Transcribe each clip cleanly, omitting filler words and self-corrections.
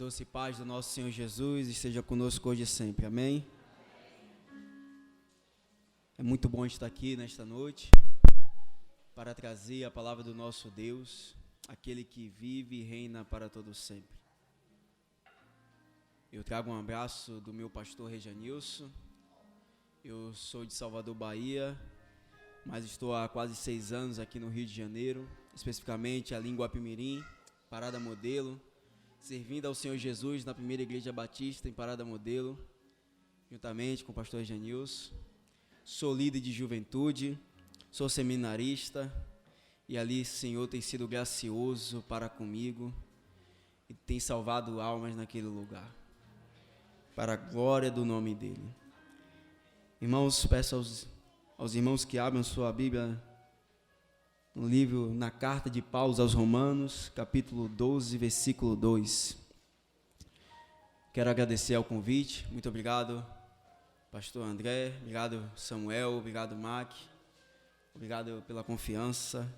doce paz do nosso Senhor Jesus esteja conosco hoje e sempre, amém? É muito bom estar aqui nesta noite para trazer a palavra do nosso Deus, aquele que vive e reina para todo sempre. Eu trago um abraço do meu pastor Rejanilson. Eu sou de Salvador, Bahia, mas estou há quase 6 anos aqui no Rio de Janeiro, especificamente ali em Guapimirim, Parada Modelo, servindo ao Senhor Jesus na primeira igreja batista em Parada Modelo, juntamente com o pastor Janilson. Sou líder de juventude, sou seminarista, e ali o Senhor tem sido gracioso para comigo e tem salvado almas naquele lugar, para a glória do nome dele. Irmãos, peço aos irmãos que abram sua Bíblia no livro, na carta de Paulo aos Romanos, capítulo 12, versículo 2. Quero agradecer ao convite. Muito obrigado, pastor André. Obrigado, Samuel. Obrigado, Mac. Obrigado pela confiança.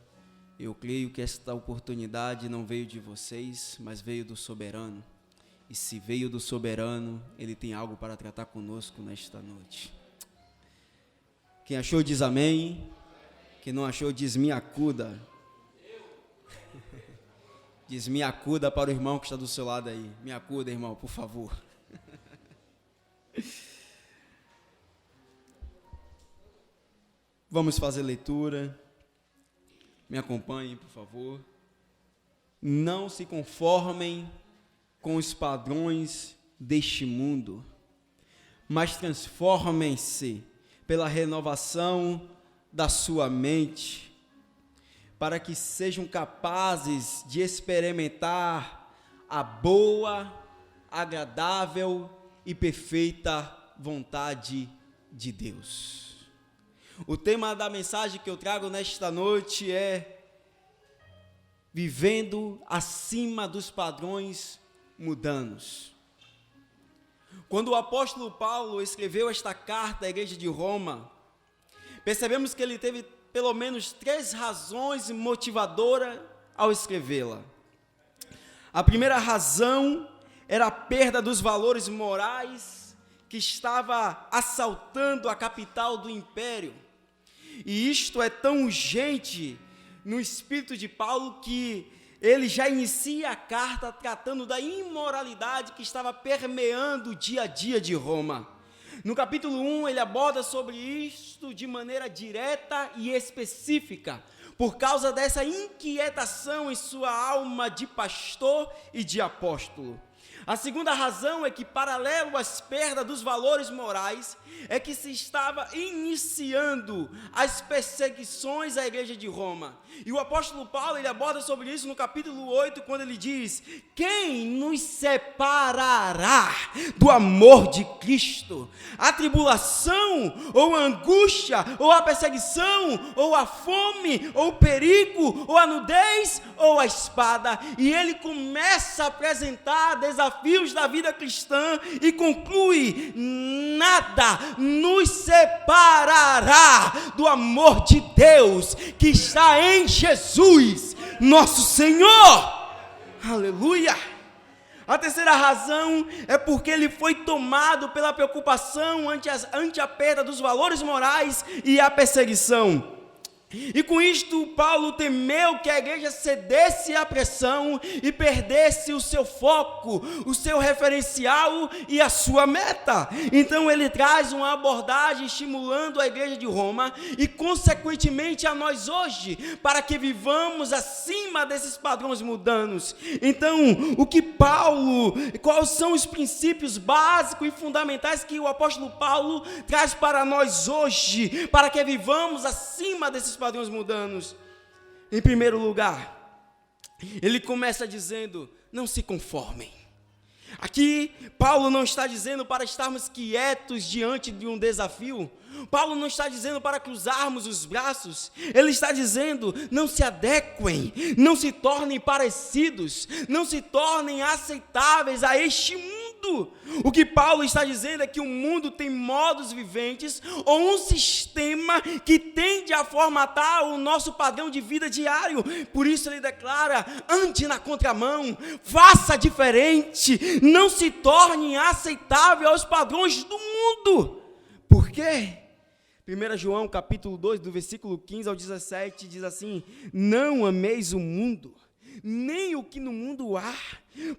Eu creio que esta oportunidade não veio de vocês, mas veio do soberano. E se veio do soberano, ele tem algo para tratar conosco nesta noite. Quem achou diz amém. Quem não achou diz me acuda. Diz me acuda para o irmão que está do seu lado aí. Me acuda, irmão, por favor. Vamos fazer leitura. Me acompanhem, por favor. Não se conformem com os padrões deste mundo, mas transformem-se pela renovação da sua mente, para que sejam capazes de experimentar a boa, agradável e perfeita vontade de Deus. O tema da mensagem que eu trago nesta noite é vivendo acima dos padrões mundanos. Quando o apóstolo Paulo escreveu esta carta à igreja de Roma, percebemos que ele teve pelo menos 3 razões motivadoras ao escrevê-la. A primeira razão era a perda dos valores morais que estava assaltando a capital do império. E isto é tão urgente no espírito de Paulo que ele já inicia a carta tratando da imoralidade que estava permeando o dia a dia de Roma. No capítulo 1, ele aborda sobre isto de maneira direta e específica, por causa dessa inquietação em sua alma de pastor e de apóstolo. A segunda razão é que, paralelo às perdas dos valores morais, é que se estava iniciando as perseguições à igreja de Roma. E o apóstolo Paulo, ele aborda sobre isso no capítulo 8, quando ele diz: quem nos separará do amor de Cristo? A tribulação, ou a angústia, ou a perseguição, ou a fome, ou o perigo, ou a nudez, ou a espada. E ele começa a apresentar desafios da vida cristã e conclui: nada nos separará do amor de Deus que está em Jesus, nosso Senhor. Aleluia! A terceira razão é porque ele foi tomado pela preocupação ante a perda dos valores morais e a perseguição. E com isto, Paulo temeu que a igreja cedesse à pressão e perdesse o seu foco, o seu referencial e a sua meta. Então ele traz uma abordagem estimulando a igreja de Roma e consequentemente a nós hoje, para que vivamos acima desses padrões mundanos. Então, quais são os princípios básicos e fundamentais que o apóstolo Paulo traz para nós hoje, para que vivamos acima desses padrões mundanos? Em primeiro lugar, ele começa dizendo: não se conformem. Aqui, Paulo não está dizendo para estarmos quietos diante de um desafio. Paulo não está dizendo para cruzarmos os braços. Ele está dizendo: não se adequem, não se tornem parecidos, não se tornem aceitáveis a este mundo tudo. O que Paulo está dizendo é que o mundo tem modos viventes ou um sistema que tende a formatar o nosso padrão de vida diário. Por isso ele declara: ande na contramão, faça diferente, não se torne aceitável aos padrões do mundo. Por quê? 1 João capítulo 2, do versículo 15 ao 17, diz assim: não ameis o mundo, nem o que no mundo há,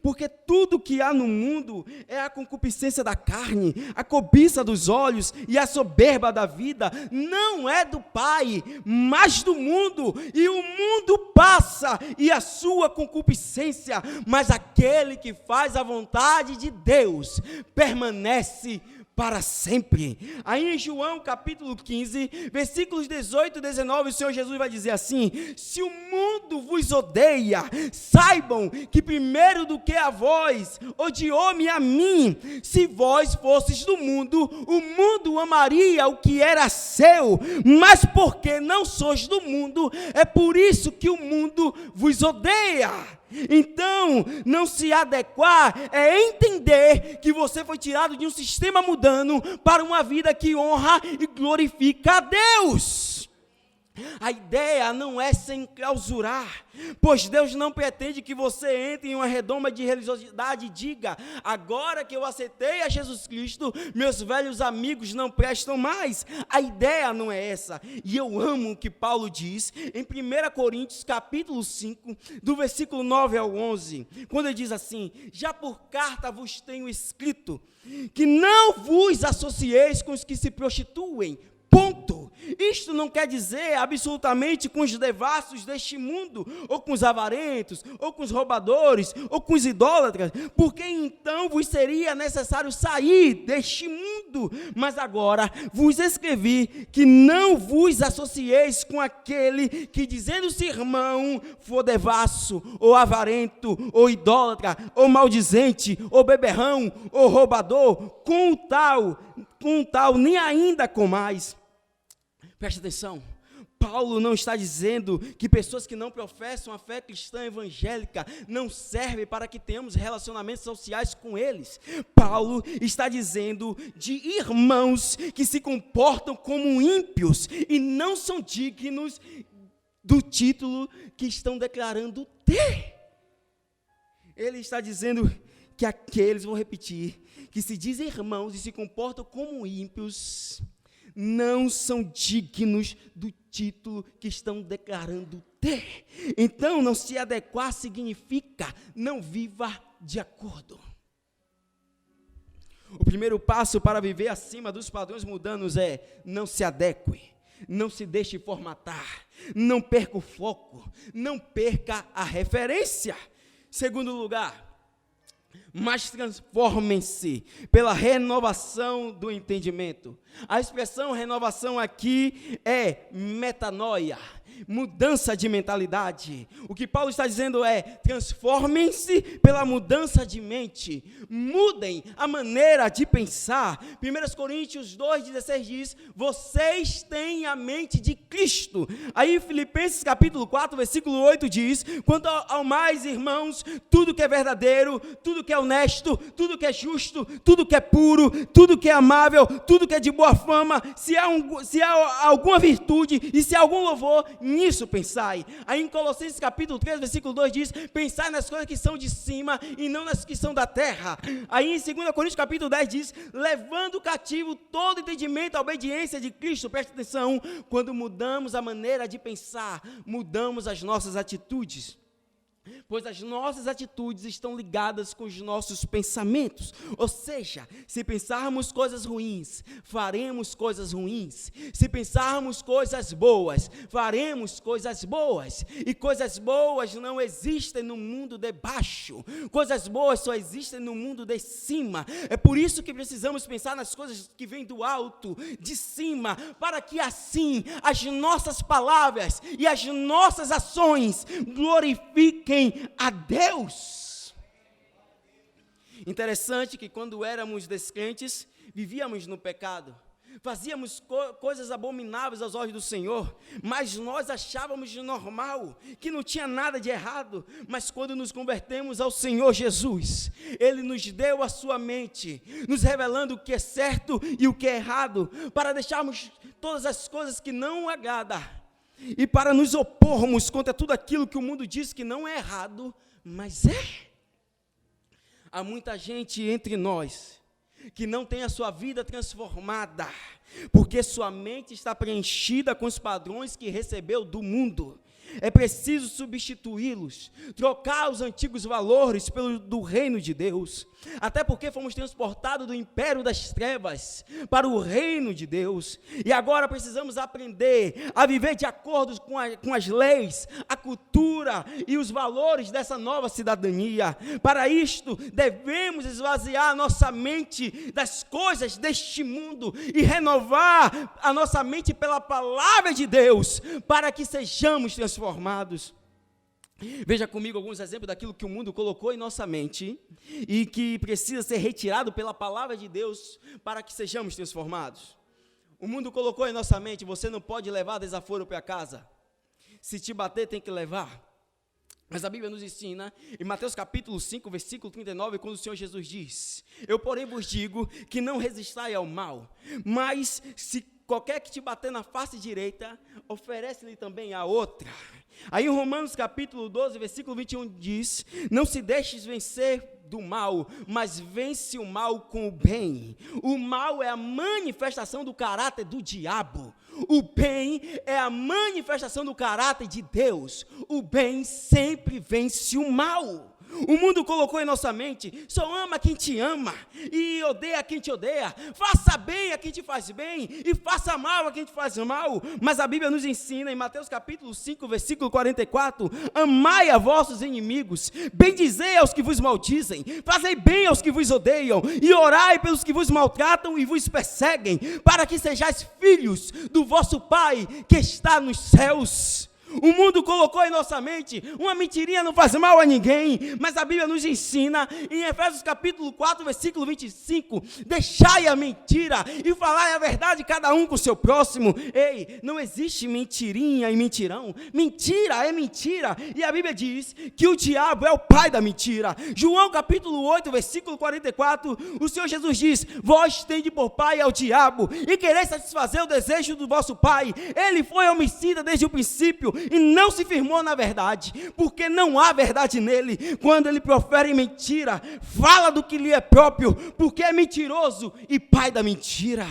porque tudo que há no mundo é a concupiscência da carne, a cobiça dos olhos e a soberba da vida, não é do Pai, mas do mundo, e o mundo passa e a sua concupiscência, mas aquele que faz a vontade de Deus permanece para sempre. Aí em João capítulo 15, versículos 18 e 19, o Senhor Jesus vai dizer assim: se o mundo vos odeia, saibam que primeiro do que a vós, odiou-me a mim. Se vós fosseis do mundo, o mundo amaria o que era seu, mas porque não sois do mundo, é por isso que o mundo vos odeia. Então, não se adequar é entender que você foi tirado de um sistema mundano para uma vida que honra e glorifica a Deus. A ideia não é se enclausurar, pois Deus não pretende que você entre em uma redoma de religiosidade e diga: agora que eu aceitei a Jesus Cristo, meus velhos amigos não prestam mais. A ideia não é essa. E eu amo o que Paulo diz em 1 Coríntios capítulo 5, do versículo 9 ao 11, quando ele diz assim: já por carta vos tenho escrito que não vos associeis com os que se prostituem. Ponto. Isto não quer dizer absolutamente com os devassos deste mundo, ou com os avarentos, ou com os roubadores, ou com os idólatras, porque então vos seria necessário sair deste mundo. Mas agora vos escrevi que não vos associeis com aquele que, dizendo-se irmão, for devasso, ou avarento, ou idólatra, ou maldizente, ou beberrão, ou roubador, com o tal, nem ainda com mais. Preste atenção, Paulo não está dizendo que pessoas que não professam a fé cristã evangélica não servem para que tenhamos relacionamentos sociais com eles. Paulo está dizendo de irmãos que se comportam como ímpios e não são dignos do título que estão declarando ter. Ele está dizendo que aqueles, vou repetir, que se dizem irmãos e se comportam como ímpios, não são dignos do título que estão declarando ter. Então, não se adequar significa não viva de acordo. O primeiro passo para viver acima dos padrões mundanos é: não se adeque, não se deixe formatar, não perca o foco, não perca a referência. Segundo lugar, mas transformem-se pela renovação do entendimento. A expressão renovação aqui é metanoia, mudança de mentalidade. O que Paulo está dizendo é: transformem-se pela mudança de mente, mudem a maneira de pensar. 1 Coríntios 2,16 diz: vocês têm a mente de Cristo. Aí Filipenses capítulo 4, versículo 8 diz: quanto ao mais, irmãos, tudo que é verdadeiro, tudo que é honesto, tudo que é justo, tudo que é puro, tudo que é amável, tudo que é de boa fama, se há alguma virtude e se há algum louvor, nisso pensai. Aí em Colossenses capítulo 3, versículo 2 diz: pensai nas coisas que são de cima e não nas que são da terra. Aí em 2 Coríntios capítulo 10 diz: levando cativo todo entendimento à obediência de Cristo. Preste atenção, quando mudamos a maneira de pensar, mudamos as nossas atitudes. Pois as nossas atitudes estão ligadas com os nossos pensamentos. Ou seja, se pensarmos coisas ruins, faremos coisas ruins. Se pensarmos coisas boas, faremos coisas boas. E coisas boas não existem no mundo de baixo. Coisas boas só existem no mundo de cima. É por isso que precisamos pensar nas coisas que vêm do alto, de cima, para que assim as nossas palavras e as nossas ações glorifiquem a Deus. Interessante que quando éramos descrentes, vivíamos no pecado, fazíamos coisas abomináveis aos olhos do Senhor, mas nós achávamos normal, que não tinha nada de errado. Mas quando nos convertemos ao Senhor Jesus, Ele nos deu a sua mente, nos revelando o que é certo e o que é errado, para deixarmos todas as coisas que não agradam, e para nos opormos contra tudo aquilo que o mundo diz que não é errado, mas é. Há muita gente entre nós que não tem a sua vida transformada, porque sua mente está preenchida com os padrões que recebeu do mundo. É preciso substituí-los, trocar os antigos valores pelo do reino de Deus, até porque fomos transportados do império das trevas para o reino de Deus, e agora precisamos aprender a viver de acordo com as leis, a cultura e os valores dessa nova cidadania. Para isto, devemos esvaziar a nossa mente das coisas deste mundo e renovar a nossa mente pela palavra de Deus, para que sejamos transformados. Veja comigo alguns exemplos daquilo que o mundo colocou em nossa mente e que precisa ser retirado pela palavra de Deus para que sejamos transformados. O mundo colocou em nossa mente: você não pode levar desaforo para casa, se te bater tem que levar. Mas a Bíblia nos ensina, em Mateus capítulo 5, versículo 39, quando o Senhor Jesus diz: eu porém vos digo que não resistai ao mal, mas se qualquer que te bater na face direita, oferece-lhe também a outra. Aí em Romanos capítulo 12, versículo 21 diz: não se deixes vencer do mal, mas vence o mal com o bem. O mal é a manifestação do caráter do diabo. O bem é a manifestação do caráter de Deus. O bem sempre vence o mal. O mundo colocou em nossa mente: só ama quem te ama e odeia quem te odeia. Faça bem a quem te faz bem e faça mal a quem te faz mal. Mas a Bíblia nos ensina em Mateus capítulo 5, versículo 44: amai a vossos inimigos, bendizei aos que vos maldizem, fazei bem aos que vos odeiam e orai pelos que vos maltratam e vos perseguem, para que sejais filhos do vosso Pai que está nos céus. O mundo colocou em nossa mente: uma mentirinha não faz mal a ninguém, mas a Bíblia nos ensina, em Efésios capítulo 4, versículo 25, deixai a mentira e falai a verdade cada um com o seu próximo. Ei, não existe mentirinha e mentirão, mentira é mentira, e a Bíblia diz que o diabo é o pai da mentira. João capítulo 8, versículo 44, o Senhor Jesus diz: vós tende por pai ao diabo e quereis satisfazer o desejo do vosso pai. Ele foi homicida desde o princípio e não se firmou na verdade, porque não há verdade nele. Quando ele profere mentira, fala do que lhe é próprio, porque é mentiroso e pai da mentira.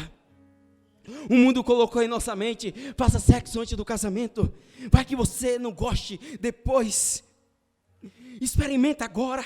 O mundo colocou em nossa mente: faça sexo antes do casamento, vai que você não goste depois, experimenta agora.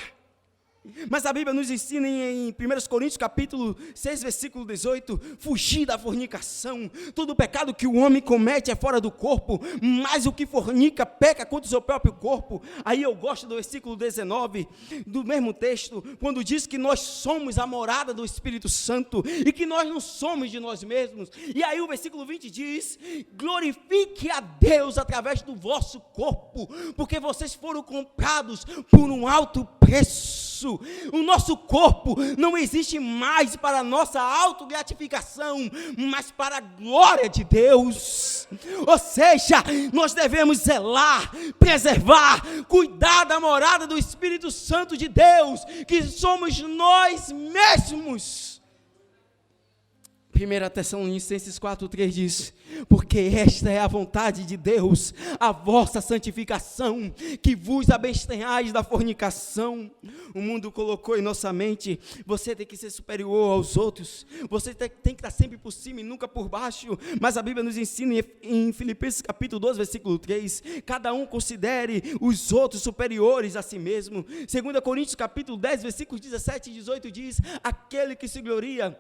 Mas a Bíblia nos ensina em 1 Coríntios capítulo 6, versículo 18, fugir da fornicação. Todo pecado que o homem comete é fora do corpo, mas o que fornica peca contra o seu próprio corpo. Aí eu gosto do versículo 19, do mesmo texto, quando diz que nós somos a morada do Espírito Santo, e que nós não somos de nós mesmos. E aí o versículo 20 diz: glorifique a Deus através do vosso corpo, porque vocês foram comprados por um alto preço. O nosso corpo não existe mais para a nossa autogratificação, mas para a glória de Deus. Ou seja, nós devemos zelar, preservar, cuidar da morada do Espírito Santo de Deus, que somos nós mesmos. 1 Tessalonicenses 4,3 diz: porque esta é a vontade de Deus, a vossa santificação, que vos abstenhais da fornicação. O mundo colocou em nossa mente: você tem que ser superior aos outros, você tem que estar sempre por cima e nunca por baixo. Mas a Bíblia nos ensina em Filipenses capítulo 12, versículo 3, cada um considere os outros superiores a si mesmo. 2 Coríntios capítulo 10, versículos 17 e 18 diz: aquele que se gloria,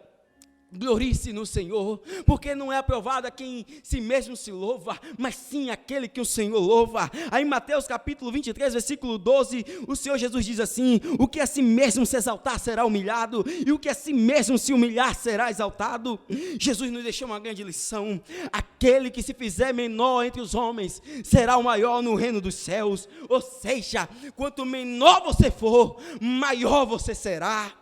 glorie-se no Senhor, porque não é aprovado a quem si mesmo se louva, mas sim aquele que o Senhor louva. Aí em Mateus capítulo 23, versículo 12, o Senhor Jesus diz assim: o que a si mesmo se exaltar será humilhado, e o que a si mesmo se humilhar será exaltado. Jesus nos deixou uma grande lição: aquele que se fizer menor entre os homens será o maior no reino dos céus. Ou seja, quanto menor você for, maior você será.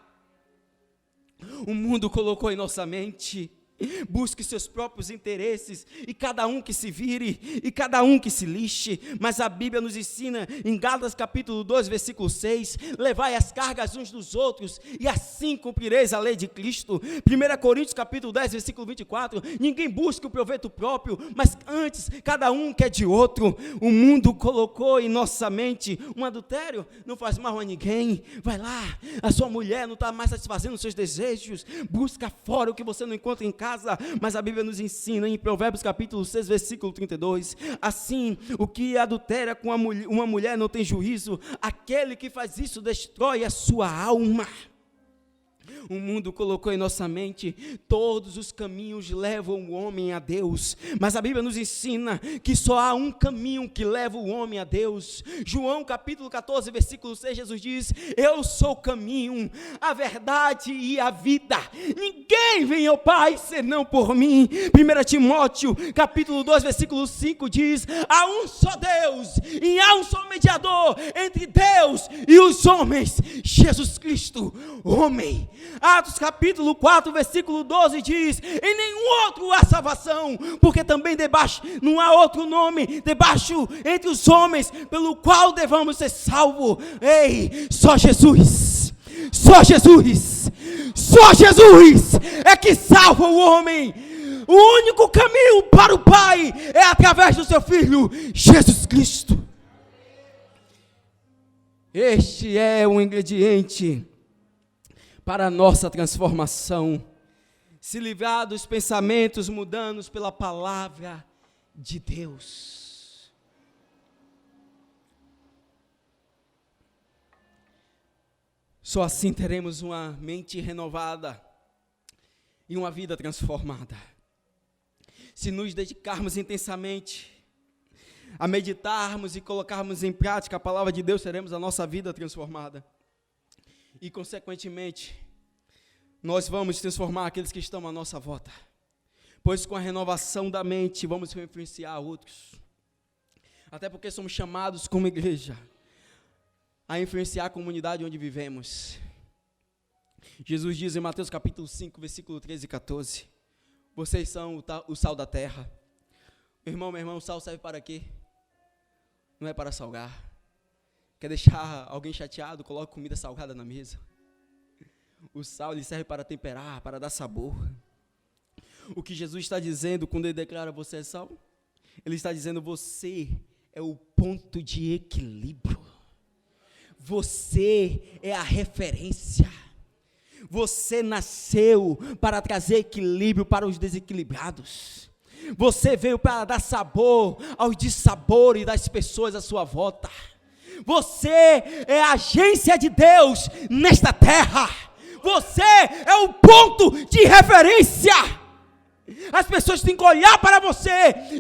O mundo colocou em nossa mente busque seus próprios interesses, e cada um que se vire, e cada um que se lixe. Mas a Bíblia nos ensina, em Gálatas capítulo 2, versículo 6, levai as cargas uns dos outros, e assim cumprireis a lei de Cristo. 1 Coríntios capítulo 10, versículo 24, ninguém busca o proveito próprio, mas antes, cada um quer de outro. O mundo colocou em nossa mente um adultério, não faz mal a ninguém. Vai lá, a sua mulher não está mais satisfazendo os seus desejos, busca fora o que você não encontra em casa. Mas a Bíblia nos ensina em Provérbios capítulo 6, versículo 32, assim, o que adultera com uma mulher não tem juízo, aquele que faz isso destrói a sua alma. O mundo colocou em nossa mente, todos os caminhos levam o homem a Deus, mas a Bíblia nos ensina que só há um caminho que leva o homem a Deus. João capítulo 14, versículo 6, Jesus diz: eu sou o caminho, a verdade e a vida, ninguém vem ao Pai senão por mim. 1 Timóteo capítulo 2, versículo 5 diz: há um só Deus e há um só mediador entre Deus e os homens, Jesus Cristo, homem. Atos capítulo 4, versículo 12 diz: em nenhum outro há salvação, porque também debaixo não há outro nome debaixo entre os homens pelo qual devamos ser salvos. Ei, só Jesus, só Jesus, só Jesus é que salva o homem. O único caminho para o Pai é através do seu Filho Jesus Cristo. Este é o ingrediente para a nossa transformação, se livrar dos pensamentos mundanos pela palavra de Deus. Só assim teremos uma mente renovada e uma vida transformada. Se nos dedicarmos intensamente a meditarmos e colocarmos em prática a palavra de Deus, teremos a nossa vida transformada. E, consequentemente, nós vamos transformar aqueles que estão à nossa volta. Pois com a renovação da mente, vamos influenciar outros. Até porque somos chamados como igreja a influenciar a comunidade onde vivemos. Jesus diz em Mateus capítulo 5, versículo 13 e 14, vocês são o sal da terra. Meu irmão, o sal serve para quê? Não é para salgar. Quer deixar alguém chateado? Coloque comida salgada na mesa. O sal ele serve para temperar, para dar sabor. O que Jesus está dizendo quando ele declara você é sal? Ele está dizendo você é o ponto de equilíbrio. Você é a referência. Você nasceu para trazer equilíbrio para os desequilibrados. Você veio para dar sabor aos dissabores das pessoas à sua volta. Você é a agência de Deus nesta terra. Você é o ponto de referência. As pessoas têm que olhar para você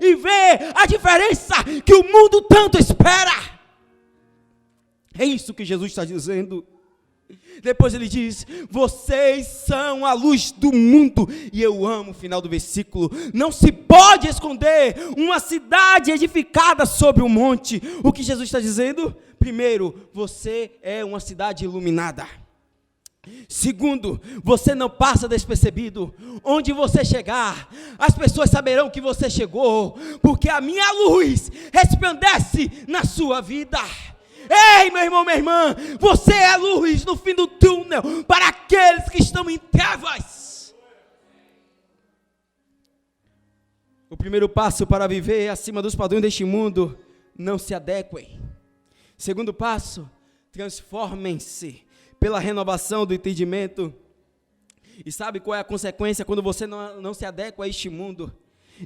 e ver a diferença que o mundo tanto espera. É isso que Jesus está dizendo. Depois ele diz: vocês são a luz do mundo. E eu amo o final do versículo: não se pode esconder uma cidade edificada sobre um monte. O que Jesus está dizendo? Primeiro, você é uma cidade iluminada. Segundo, você não passa despercebido. Onde você chegar, as pessoas saberão que você chegou, porque a minha luz resplandece na sua vida. Ei, meu irmão, minha irmã, você é a luz no fim do túnel para aqueles que estão em trevas. O primeiro passo para viver acima dos padrões deste mundo: não se adequem. Segundo passo: transformem-se pela renovação do entendimento. E sabe qual é a consequência quando você não se adequa a este mundo?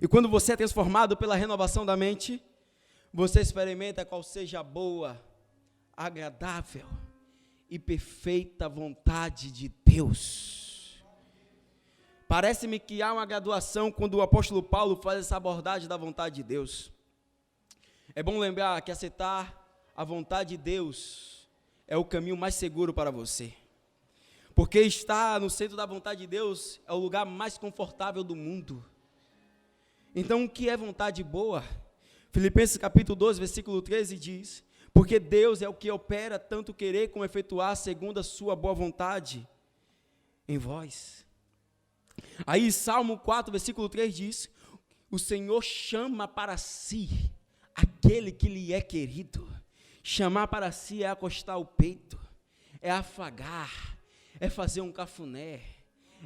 E quando você é transformado pela renovação da mente, você experimenta qual seja a boa, agradável e perfeita vontade de Deus. Parece-me que há uma graduação quando o apóstolo Paulo faz essa abordagem da vontade de Deus. É bom lembrar que aceitar a vontade de Deus é o caminho mais seguro para você. Porque estar no centro da vontade de Deus é o lugar mais confortável do mundo. Então, o que é vontade boa? Filipenses capítulo 12, versículo 13 diz: porque Deus é o que opera tanto querer como efetuar segundo a sua boa vontade em vós. Aí Salmo 4, versículo 3 diz: o Senhor chama para si aquele que lhe é querido. Chamar para si é acostar o peito, é afagar, é fazer um cafuné,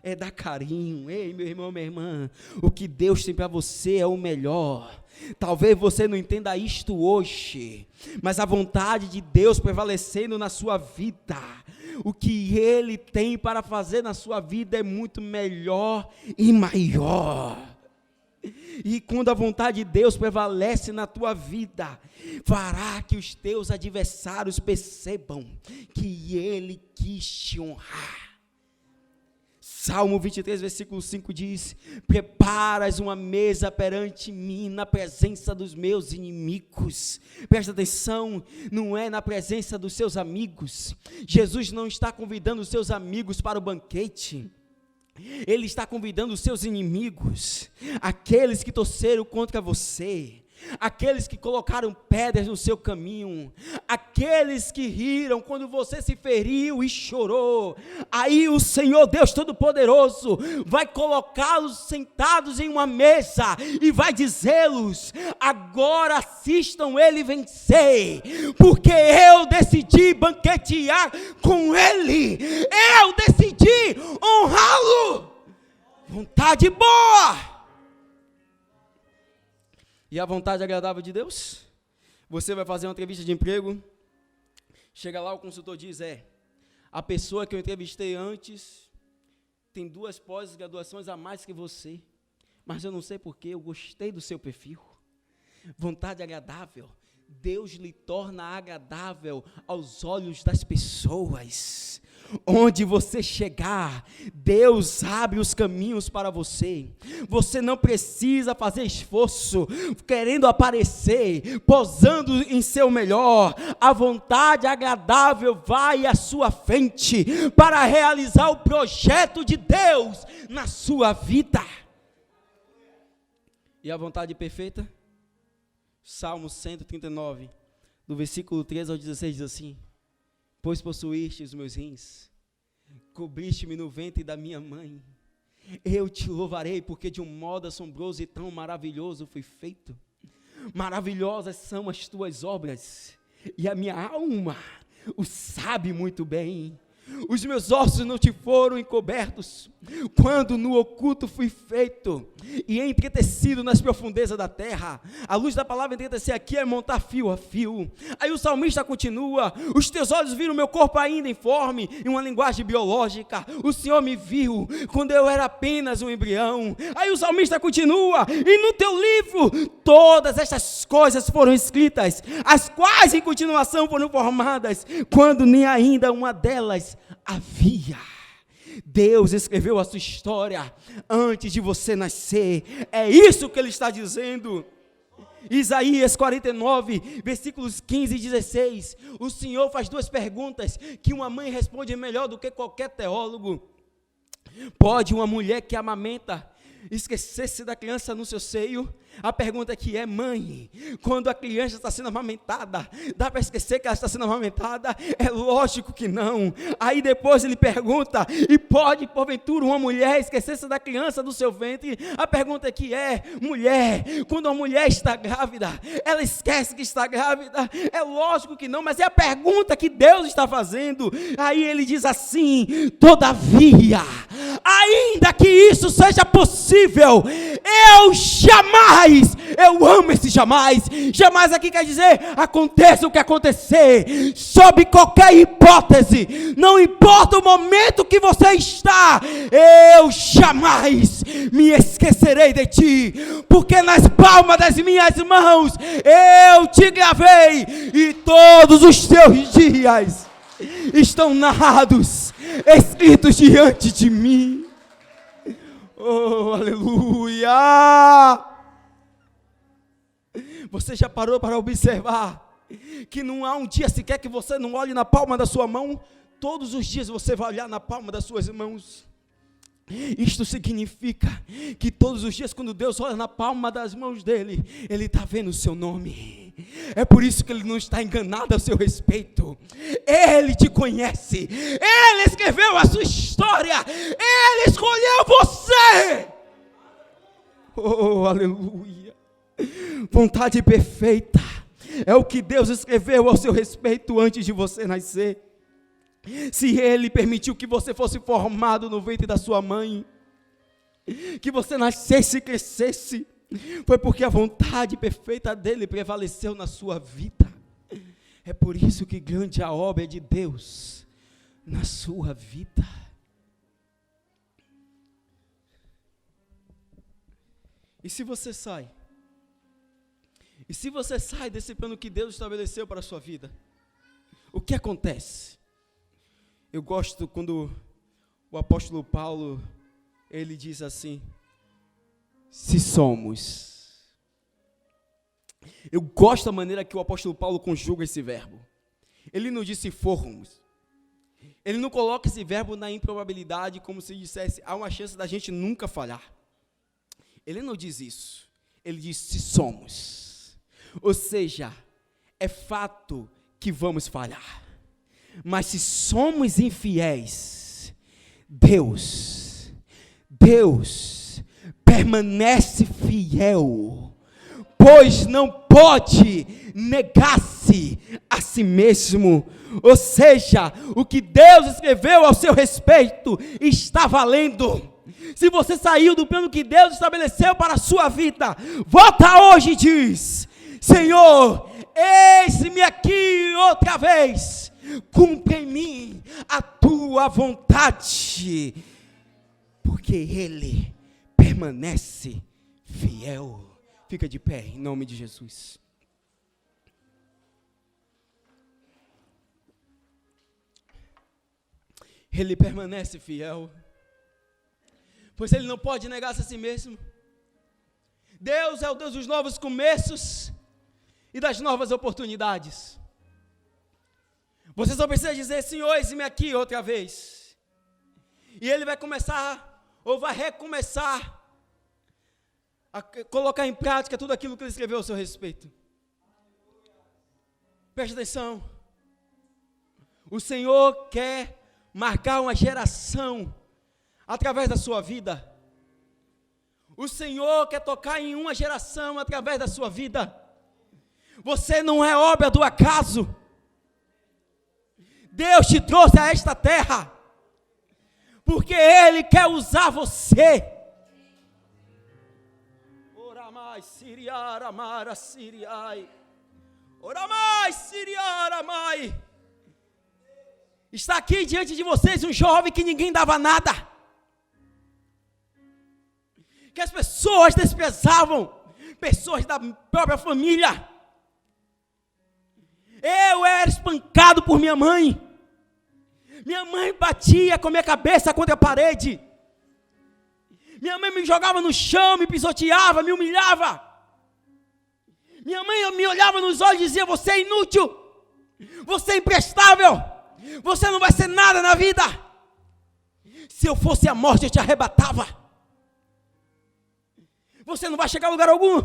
é dar carinho. Ei, meu irmão, minha irmã, o que Deus tem para você é o melhor. Talvez você não entenda isto hoje, mas a vontade de Deus prevalecendo na sua vida, o que Ele tem para fazer na sua vida é muito melhor e maior. E quando a vontade de Deus prevalece na tua vida, fará que os teus adversários percebam que Ele quis te honrar. Salmo 23, versículo 5 diz: preparas uma mesa perante mim na presença dos meus inimigos. Presta atenção, não é na presença dos seus amigos. Jesus não está convidando os seus amigos para o banquete. Ele está convidando os seus inimigos, aqueles que torceram contra você, aqueles que colocaram pedras no seu caminho, aqueles que riram quando você se feriu e chorou. Aí o Senhor Deus Todo-Poderoso vai colocá-los sentados em uma mesa e vai dizê-los: agora assistam ele vencer, porque eu decidi banquetear com ele, eu decidi honrá-lo. Vontade boa. E a vontade agradável de Deus? Você vai fazer uma entrevista de emprego, chega lá, o consultor diz: a pessoa que eu entrevistei antes tem 2 pós-graduações a mais que você, mas eu não sei porquê, eu gostei do seu perfil. Vontade agradável, Deus lhe torna agradável aos olhos das pessoas. Onde você chegar, Deus abre os caminhos para você. Você não precisa fazer esforço, querendo aparecer, posando em seu melhor. A vontade agradável vai à sua frente para realizar o projeto de Deus na sua vida. E a vontade perfeita? Salmo 139, do versículo 13 ao 16 diz assim: pois possuíste os meus rins, cobriste-me no ventre da minha mãe. Eu te louvarei, porque de um modo assombroso e tão maravilhoso fui feito. Maravilhosas são as tuas obras, e a minha alma o sabe muito bem. Os meus ossos não te foram encobertos, quando no oculto fui feito e entretecido nas profundezas da terra. A luz da palavra entretecer aqui é montar fio a fio. Aí o salmista continua: os teus olhos viram meu corpo ainda informe, em uma linguagem biológica. O Senhor me viu quando eu era apenas um embrião. Aí o salmista continua: e no teu livro todas estas coisas foram escritas, as quais em continuação foram formadas, quando nem ainda uma delas havia. Deus escreveu a sua história antes de você nascer. É isso que ele está dizendo. Isaías 49, versículos 15 e 16. O Senhor faz 2 perguntas que uma mãe responde melhor do que qualquer teólogo. Pode uma mulher que amamenta esquecer-se da criança no seu seio? A pergunta aqui é: mãe, quando a criança está sendo amamentada, dá para esquecer que ela está sendo amamentada? É lógico que não. Aí depois ele pergunta: e pode porventura uma mulher esquecer-se da criança do seu ventre? A pergunta aqui é: mulher, quando a mulher está grávida, ela esquece que está grávida? É lógico que não, mas é a pergunta que Deus está fazendo. Aí ele diz assim: todavia, ainda que isso seja possível, eu amo esse jamais. Jamais aqui quer dizer aconteça o que acontecer, sob qualquer hipótese, não importa o momento que você está, eu jamais me esquecerei de ti, porque nas palmas das minhas mãos eu te gravei, e todos os teus dias estão narrados, escritos diante de mim. Oh, aleluia! Você já parou para observar que não há um dia sequer que você não olhe na palma da sua mão? Todos os dias você vai olhar na palma das suas mãos. Isto significa que todos os dias, quando Deus olha na palma das mãos dele, ele está vendo o seu nome. É por isso que Ele não está enganado a seu respeito. Ele te conhece. Ele escreveu a sua história. Ele escolheu você. Oh, aleluia. Vontade perfeita é o que Deus escreveu ao seu respeito antes de você nascer. Se Ele permitiu que você fosse formado no ventre da sua mãe, que você nascesse e crescesse, foi porque a vontade perfeita dele prevaleceu na sua vida. É por isso que grande é a obra de Deus na sua vida. E se você sai desse plano que Deus estabeleceu para a sua vida, o que acontece? Eu gosto quando o apóstolo Paulo, ele diz assim: se somos. Eu gosto da maneira que o apóstolo Paulo conjuga esse verbo. Ele não diz se formos. Ele não coloca esse verbo na improbabilidade, como se dissesse, há uma chance da gente nunca falhar. Ele não diz isso. Ele diz se somos. Ou seja, é fato que vamos falhar. Mas se somos infiéis, Deus permanece fiel, pois não pode negar-se a si mesmo. Ou seja, o que Deus escreveu ao seu respeito está valendo. Se você saiu do plano que Deus estabeleceu para a sua vida, volta hoje e diz: Senhor, eis-me aqui outra vez, cumpre em mim a tua vontade, porque Ele permanece fiel. Fica de pé em nome de Jesus. Ele permanece fiel, pois Ele não pode negar-se a si mesmo. Deus é o Deus dos novos começos e das novas oportunidades. Você só precisa dizer: Senhor, eis-me aqui outra vez. E Ele vai começar, ou vai recomeçar, a colocar em prática tudo aquilo que Ele escreveu ao seu respeito. Preste atenção. O Senhor quer marcar uma geração através da sua vida. O Senhor quer tocar em uma geração através da sua vida. Você não é obra do acaso. Deus te trouxe a esta terra porque Ele quer usar você. Oramai siriaramara siriai. Oramai siriaramai. Está aqui diante de vocês um jovem que ninguém dava nada, que as pessoas desprezavam, pessoas da própria família. Eu era espancado por minha mãe batia com a minha cabeça contra a parede, minha mãe me jogava no chão, me pisoteava, me humilhava, minha mãe me olhava nos olhos e dizia: você é inútil, você é imprestável, você não vai ser nada na vida. Se eu fosse a morte, eu te arrebatava. Você não vai chegar a lugar algum.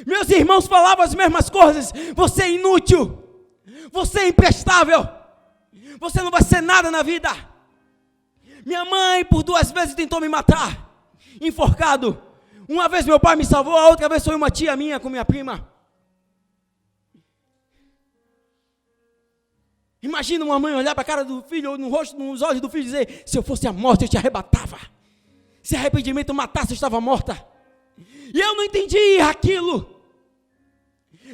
Meus irmãos falavam as mesmas coisas: você é inútil, você é imprestável, você não vai ser nada na vida. Minha mãe por 2 vezes tentou me matar, enforcado. Uma vez meu pai me salvou, a outra vez foi uma tia minha com minha prima. Imagina uma mãe olhar para a cara do filho, ou no rosto, nos olhos do filho e dizer: se eu fosse a morte, eu te arrebatava. Se arrependimento matasse, eu estava morta. E eu não entendia aquilo.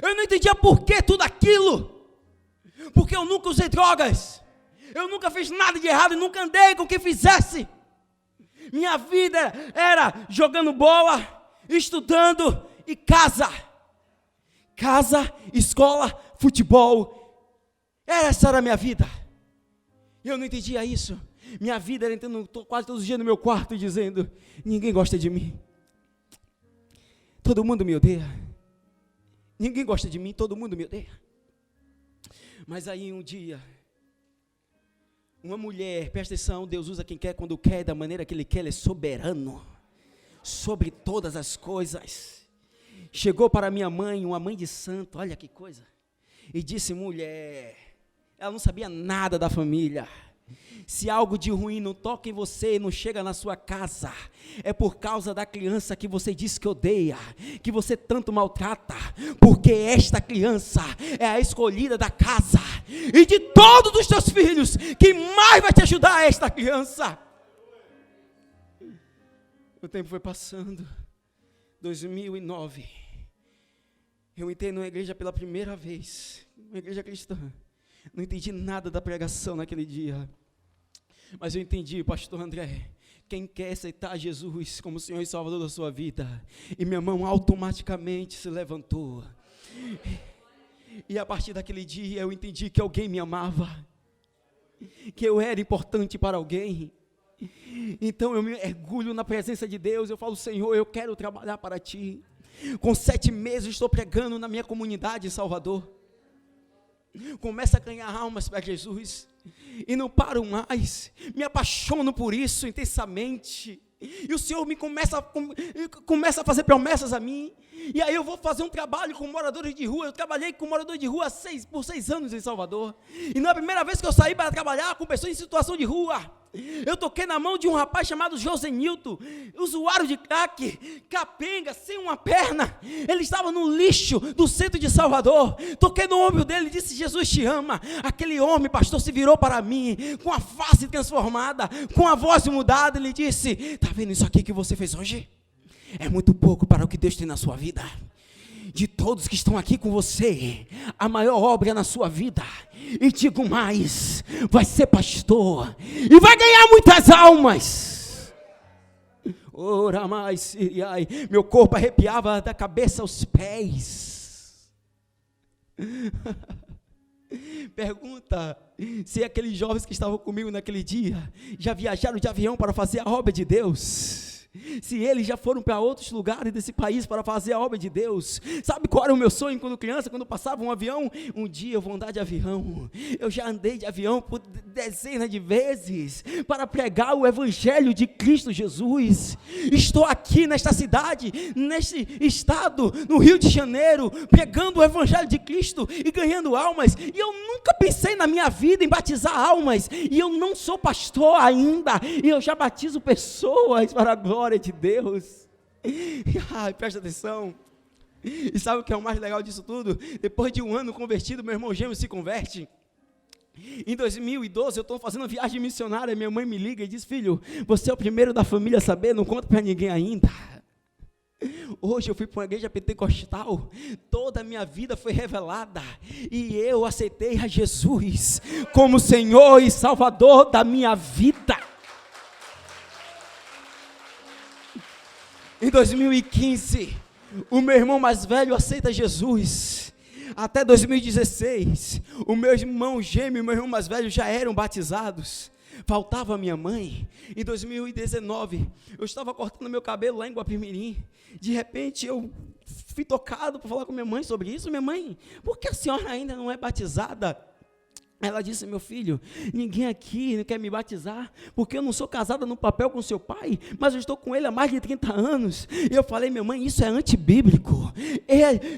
Eu não entendia por que tudo aquilo. Porque eu nunca usei drogas. Eu nunca fiz nada de errado e nunca andei com quem fizesse. Minha vida era jogando bola, estudando e casa. Casa, escola, futebol. Essa era a minha vida. Eu não entendia isso. Minha vida era entrando quase todos os dias no meu quarto e dizendo: ninguém gosta de mim. Todo mundo me odeia. Ninguém gosta de mim, todo mundo me odeia. Mas aí um dia, uma mulher, presta atenção, Deus usa quem quer, quando quer, da maneira que Ele quer, Ele é soberano sobre todas as coisas. chegou para minha mãe, uma mãe de santo, olha que coisa, e disse: mulher, ela não sabia nada da família, se algo de ruim não toca em você, não chega na sua casa, é por causa da criança que você diz que odeia, que você tanto maltrata, porque esta criança é a escolhida da casa, e de todos os teus filhos, quem mais vai te ajudar é esta criança. O tempo foi passando, 2009, eu entrei numa igreja pela primeira vez, uma igreja cristã, não entendi nada da pregação naquele dia, mas eu entendi, pastor André, quem quer aceitar Jesus como Senhor e Salvador da sua vida, e minha mão automaticamente se levantou, e a partir daquele dia eu entendi que alguém me amava, que eu era importante para alguém. Então eu me orgulho na presença de Deus, eu falo: Senhor, eu quero trabalhar para Ti. Com 7 meses estou pregando na minha comunidade em Salvador, começo a ganhar almas para Jesus, e não paro mais, me apaixono por isso intensamente, e o Senhor começa a fazer promessas a mim, e aí eu vou fazer um trabalho com moradores de rua. Eu trabalhei com moradores de rua por 6 anos em Salvador, e não é a primeira vez que eu saí para trabalhar com pessoas em situação de rua. Eu toquei na mão de um rapaz chamado Josenilton, usuário de crack, capenga, sem uma perna, ele estava no lixo do centro de Salvador, toquei no ombro dele e disse: Jesus te ama. Aquele homem, pastor, se virou para mim, com a face transformada, com a voz mudada, ele disse: está vendo isso aqui que você fez hoje? É muito pouco para o que Deus tem na sua vida. De todos que estão aqui com você, a maior obra é na sua vida, e digo mais, vai ser pastor, e vai ganhar muitas almas. Ora mais, Siriai, meu corpo arrepiava da cabeça aos pés. Pergunta se aqueles jovens que estavam comigo naquele dia, já viajaram de avião para fazer a obra de Deus, se eles já foram para outros lugares desse país para fazer a obra de Deus. Sabe qual era o meu sonho quando criança, quando passava um avião? Um dia eu vou andar de avião. Eu já andei de avião por dezenas de vezes, para pregar o evangelho de Cristo Jesus. Estou aqui nesta cidade, neste estado, no Rio de Janeiro, pregando o evangelho de Cristo e ganhando almas, e eu nunca pensei na minha vida em batizar almas, e eu não sou pastor ainda, e eu já batizo pessoas para a glória de Deus. Ai, presta atenção. E sabe o que é o mais legal disso tudo? Depois de 1 ano convertido, meu irmão gêmeo se converte. Em 2012 eu estou fazendo uma viagem missionária, minha mãe me liga e diz: filho, você é o primeiro da família a saber, não conta para ninguém ainda. Hoje eu fui para uma igreja pentecostal, toda a minha vida foi revelada, e eu aceitei a Jesus como Senhor e Salvador da minha vida. Em 2015, o meu irmão mais velho aceita Jesus. Até 2016, o meu irmão gêmeo e o meu irmão mais velho já eram batizados. Faltava a minha mãe. Em 2019, eu estava cortando meu cabelo lá em Guapimirim. De repente, eu fui tocado para falar com minha mãe sobre isso. Minha mãe, por que a senhora ainda não é batizada? Ela disse: meu filho, ninguém aqui quer me batizar, porque eu não sou casada no papel com seu pai, mas eu estou com ele há mais de 30 anos. E eu falei: minha mãe, isso é antibíblico.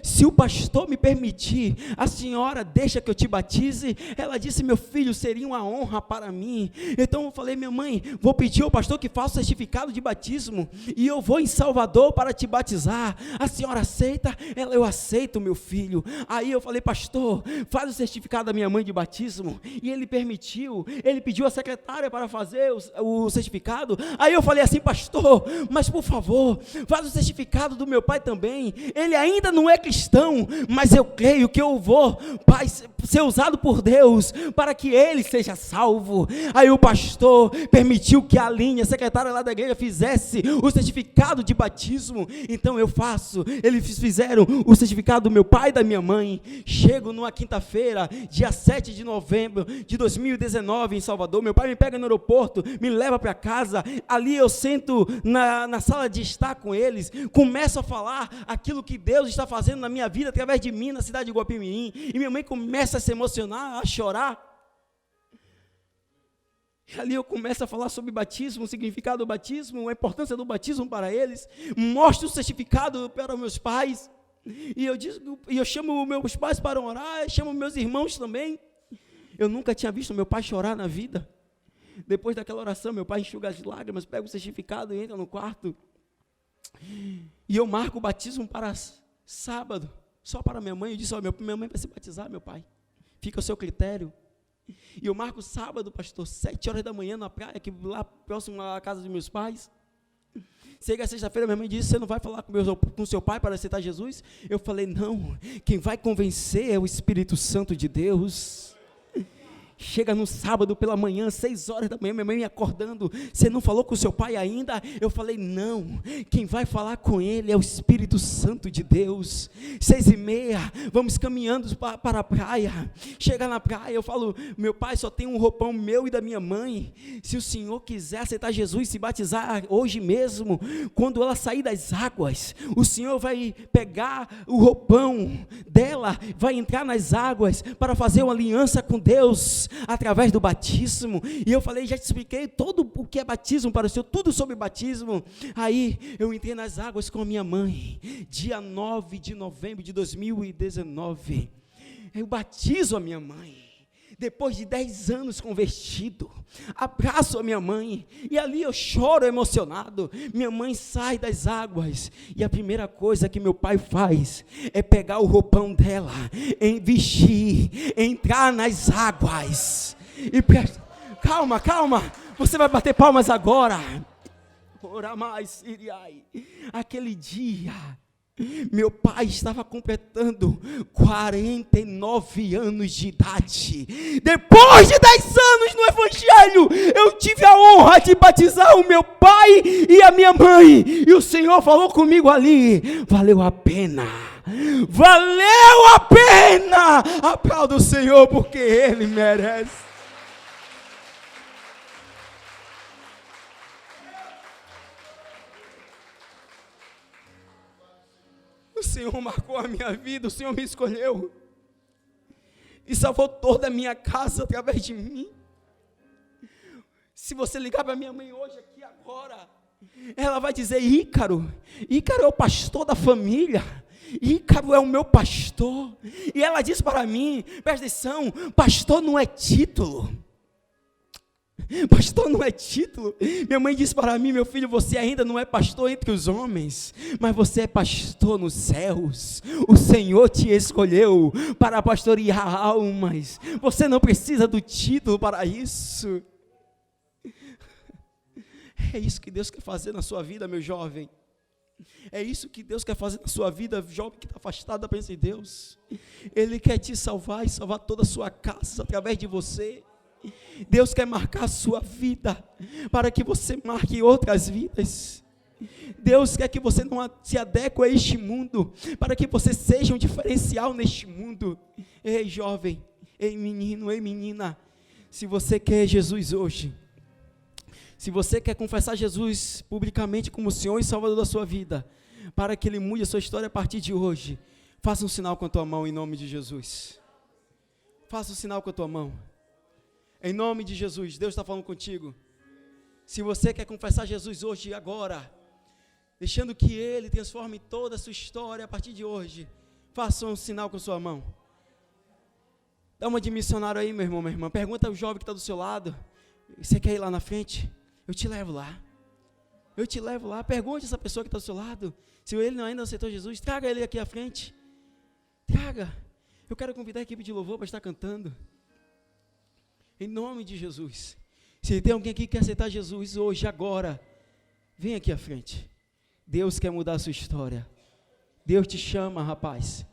Se o pastor me permitir, a senhora deixa que eu te batize? Ela disse: meu filho, seria uma honra para mim. Então eu falei: minha mãe, vou pedir ao pastor que faça o certificado de batismo, e eu vou em Salvador para te batizar. A senhora aceita? Ela: eu aceito, meu filho. Aí eu falei: pastor, faz o certificado da minha mãe de batismo. E ele permitiu, ele pediu a secretária para fazer o certificado. Aí eu falei assim: pastor, mas por favor, faz o certificado do meu pai também. Ele ainda não é cristão, mas eu creio que eu vou, pai, ser usado por Deus para que ele seja salvo. Aí o pastor permitiu que a Aline, a secretária lá da igreja, fizesse o certificado de batismo. Então eu faço, eles fizeram o certificado do meu pai e da minha mãe. Chego numa quinta-feira, dia 7 de novembro de 2019 em Salvador. Meu pai me pega no aeroporto, me leva para casa. Ali eu sento na sala de estar com eles, começo a falar aquilo que Deus está fazendo na minha vida através de mim na cidade de Guapimirim, e minha mãe começa a se emocionar, a chorar. E ali eu começo a falar sobre batismo, o significado do batismo, a importância do batismo para eles, mostro o certificado para meus pais. E eu chamo meus pais para orar, eu chamo meus irmãos também. Eu nunca tinha visto meu pai chorar na vida. Depois daquela oração, meu pai enxuga as lágrimas, pega o certificado e entra no quarto. E eu marco o batismo para sábado, só para minha mãe. Eu disse: minha mãe vai se batizar, meu pai. Fica ao seu critério. E eu marco sábado, pastor, 7 horas da manhã na praia, aqui lá próximo à casa dos meus pais. Chega a sexta-feira, minha mãe disse: você não vai falar com seu pai para aceitar Jesus? Eu falei: não, quem vai convencer é o Espírito Santo de Deus. Chega no sábado pela manhã, 6 horas da manhã, minha mãe me acordando: você não falou com o seu pai ainda? Eu falei: não, quem vai falar com ele é o Espírito Santo de Deus. 6h30, vamos caminhando para a praia. Chega na praia, eu falo: meu pai só tem um roupão meu e da minha mãe. Se o senhor quiser aceitar Jesus, se batizar hoje mesmo, quando ela sair das águas, o senhor vai pegar o roupão dela, vai entrar nas águas para fazer uma aliança com Deus através do batismo. E eu falei: já te expliquei todo o que é batismo para o senhor, tudo sobre batismo. Aí eu entrei nas águas com a minha mãe, dia 9 de novembro de 2019. Eu batizo a minha mãe. Depois de 10 anos convertido, abraço a minha mãe, e ali eu choro emocionado. Minha mãe sai das águas, e a primeira coisa que meu pai faz é pegar o roupão dela, vestir, entrar nas águas, e calma, você vai bater palmas agora. Ora mais, Iriai. Aquele dia, meu pai estava completando 49 anos de idade. Depois de 10 anos no Evangelho, eu tive a honra de batizar o meu pai e a minha mãe. E o Senhor falou comigo ali: valeu a pena. Valeu a pena. Aplauda o Senhor, porque Ele merece. O Senhor marcou a minha vida, o Senhor me escolheu e salvou toda a minha casa através de mim. Se você ligar para minha mãe hoje, aqui agora, ela vai dizer: Ícaro é o pastor da família, Ícaro é o meu pastor. E ela diz para mim, presta atenção, pastor não é título. Pastor não é título. Minha mãe disse para mim: meu filho, você ainda não é pastor entre os homens, mas você é pastor nos céus. O Senhor te escolheu para pastorear almas. Você não precisa do título para isso. É isso que Deus quer fazer na sua vida, meu jovem. É isso que Deus quer fazer na sua vida, jovem que está afastado da presença de Deus. Ele quer te salvar e salvar toda a sua casa através de você. Deus quer marcar a sua vida para que você marque outras vidas. Deus quer que você não se adeque a este mundo, para que você seja um diferencial neste mundo. Ei, jovem, ei, menino, ei, menina, se você quer Jesus hoje, se você quer confessar Jesus publicamente como o Senhor e Salvador da sua vida, para que Ele mude a sua história a partir de hoje, faça um sinal com a tua mão em nome de Jesus. Faça um sinal com a tua mão. Em nome de Jesus, Deus está falando contigo. Se você quer confessar Jesus hoje e agora, deixando que Ele transforme toda a sua história a partir de hoje, faça um sinal com a sua mão. Dá uma de missionário aí, meu irmão, minha irmã. Pergunta ao jovem que está do seu lado: você quer ir lá na frente? Eu te levo lá. Eu te levo lá. Pergunte essa pessoa que está do seu lado. Se ele ainda não aceitou Jesus, traga ele aqui à frente. Traga. Eu quero convidar a equipe de louvor para estar cantando. Em nome de Jesus. Se tem alguém aqui que quer aceitar Jesus hoje, agora, vem aqui à frente. Deus quer mudar a sua história. Deus te chama, rapaz.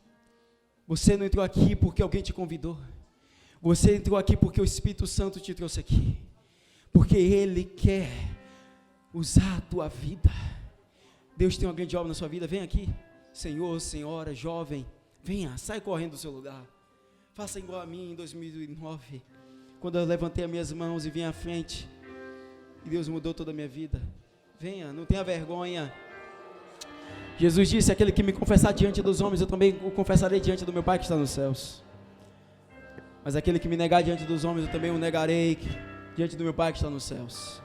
Você não entrou aqui porque alguém te convidou. Você entrou aqui porque o Espírito Santo te trouxe aqui. Porque Ele quer usar a tua vida. Deus tem uma grande obra na sua vida. Vem aqui. Senhor, senhora, jovem, venha, sai correndo do seu lugar. Faça igual a mim em 2009. Quando eu levantei as minhas mãos e vim à frente, e Deus mudou toda a minha vida. Venha, não tenha vergonha. Jesus disse: aquele que me confessar diante dos homens, eu também o confessarei diante do meu Pai que está nos céus. Mas aquele que me negar diante dos homens, eu também o negarei diante do meu Pai que está nos céus.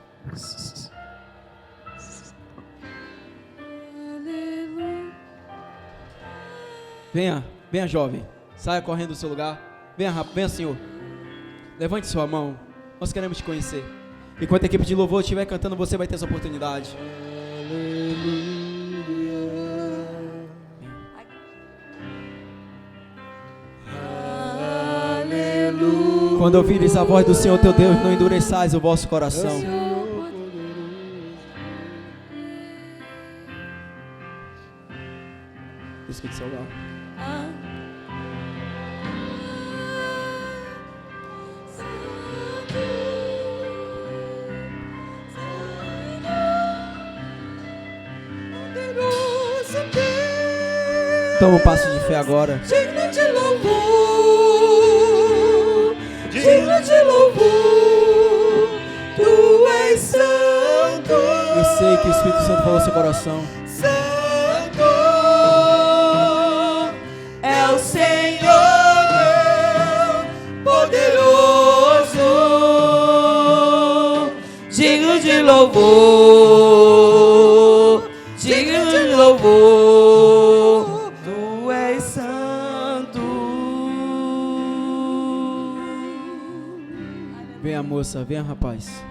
Venha, venha, jovem. Saia correndo do seu lugar. Venha, venha, Senhor. Levante sua mão. Nós queremos te conhecer. Enquanto a equipe de louvor estiver cantando, você vai ter essa oportunidade. Aleluia. Quando ouvires a voz do Senhor teu Deus, não endureçais o vosso coração. Escute seu lugar. Toma um passo de fé agora. Digno de louvor, digno de louvor, tu és santo. Eu sei que o Espírito Santo falou no seu coração. Santo é o Senhor Deus poderoso, digno de louvor, digno de louvor, tu és santo. Venha, moça, venha, rapaz.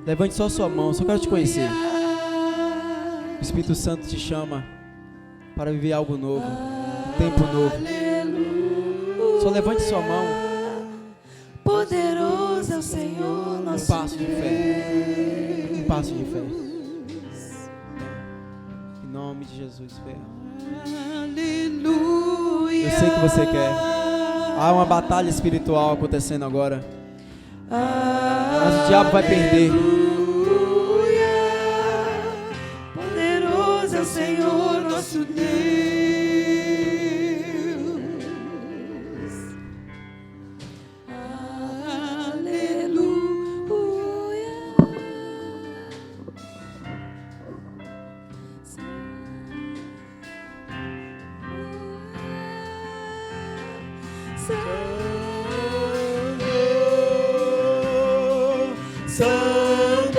Levante só sua mão, só quero te conhecer. O Espírito Santo te chama para viver algo novo, um tempo novo. Só levante sua mão. Poderoso é o Senhor nosso Um passo de fé. Um passo de fé. Em nome de Jesus, venha. Aleluia. Eu sei que você quer. Há uma batalha espiritual acontecendo agora. Mas o diabo vai perder. Poderoso é o Senhor nosso Deus. Aleluia. Santo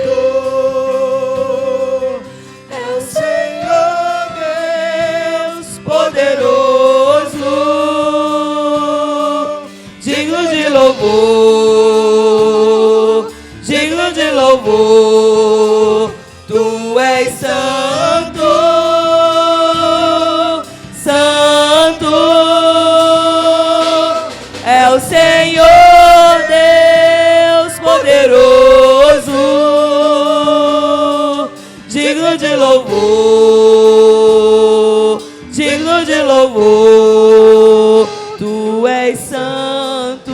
é o Senhor Deus poderoso, digno de louvor, digno de louvor, tu és santo, santo é o Senhor Deus poderoso, digno de louvor, digno de louvor, tu és santo,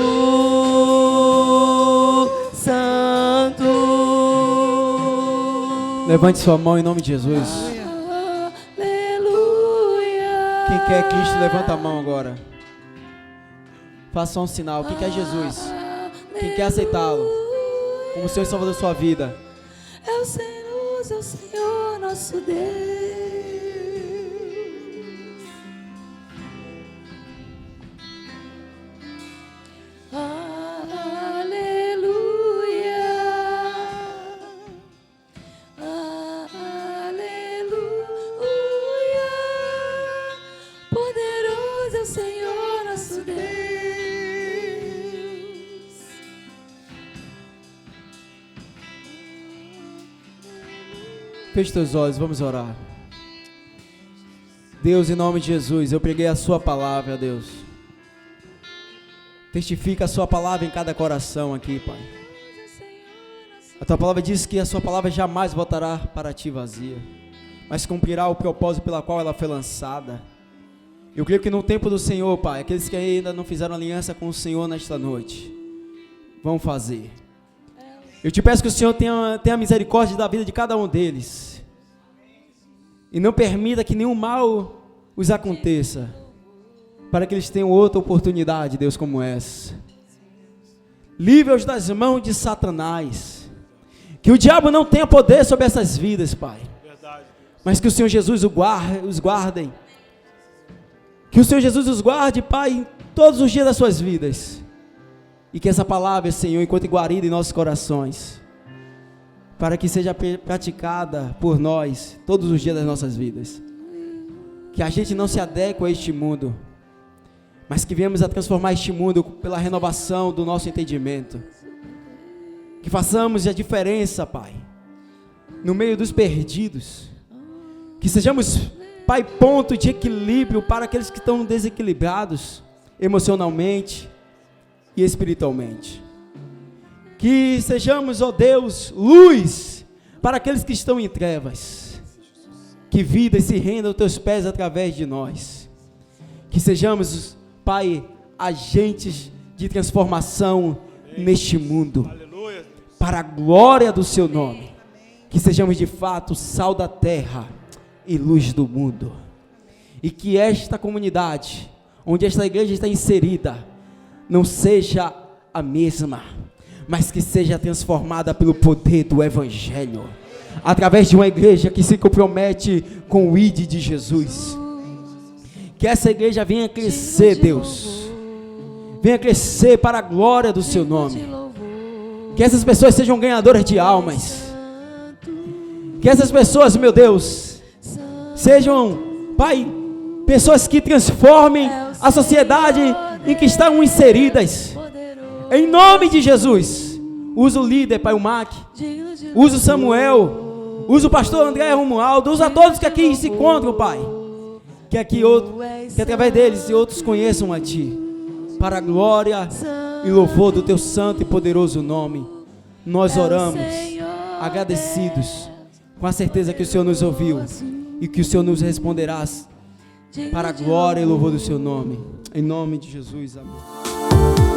santo. Levante sua mão em nome de Jesus. Aleluia. Quem quer Cristo, levanta a mão agora. Faça um sinal. Quem quer Jesus? Quem quer aceitá-lo como Senhor e Salvador da sua vida? É o Senhor nosso Deus. Aleluia. Aleluia. Poderoso é o Senhor nosso Deus. Feche teus olhos, vamos orar. Deus, em nome de Jesus, eu preguei a sua palavra, Deus. Testifica a sua palavra em cada coração aqui, Pai. A tua palavra diz que a sua palavra jamais voltará para ti vazia, mas cumprirá o propósito pela qual ela foi lançada. Eu creio que no tempo do Senhor, Pai, aqueles que ainda não fizeram aliança com o Senhor nesta noite, vão fazer. Eu te peço que o Senhor tenha misericórdia da vida de cada um deles. E não permita que nenhum mal os aconteça, para que eles tenham outra oportunidade, Deus, como essa. Livre-os das mãos de Satanás. Que o diabo não tenha poder sobre essas vidas, Pai. Mas que o Senhor Jesus os guarde. Que o Senhor Jesus os guarde, Pai, em todos os dias das suas vidas. E que essa palavra, Senhor, enquanto guarida em nossos corações, para que seja praticada por nós todos os dias das nossas vidas. que a gente não se adequa a este mundo, mas que viemos a transformar este mundo pela renovação do nosso entendimento. Que façamos a diferença, Pai, no meio dos perdidos. Que sejamos, Pai, ponto de equilíbrio para aqueles que estão desequilibrados emocionalmente e espiritualmente. Que sejamos, ó Deus, luz para aqueles que estão em trevas. Que vidas se rendam aos teus pés através de nós. Que sejamos, Pai, agentes de transformação neste mundo, para a glória do seu nome. Que sejamos de fato sal da terra e luz do mundo. E que esta comunidade, onde esta igreja está inserida, não seja a mesma, mas que seja transformada pelo poder do Evangelho, através de uma igreja que se compromete com o ID de Jesus. Que essa igreja venha crescer, Deus, venha crescer para a glória do seu nome. Que essas pessoas sejam ganhadoras de almas. Que essas pessoas, meu Deus, sejam, Pai, pessoas que transformem a sociedade em que estão inseridas. Em nome de Jesus, usa o líder, Pai, o Mac, usa o Samuel, usa o pastor André Romualdo, usa todos que aqui se encontram, Pai. Que através deles outros conheçam a Ti, para a glória e louvor do Teu santo e poderoso nome. Nós oramos, agradecidos, com a certeza que o Senhor nos ouviu e que o Senhor nos responderá, para a glória e louvor do Seu nome. Em nome de Jesus, amém.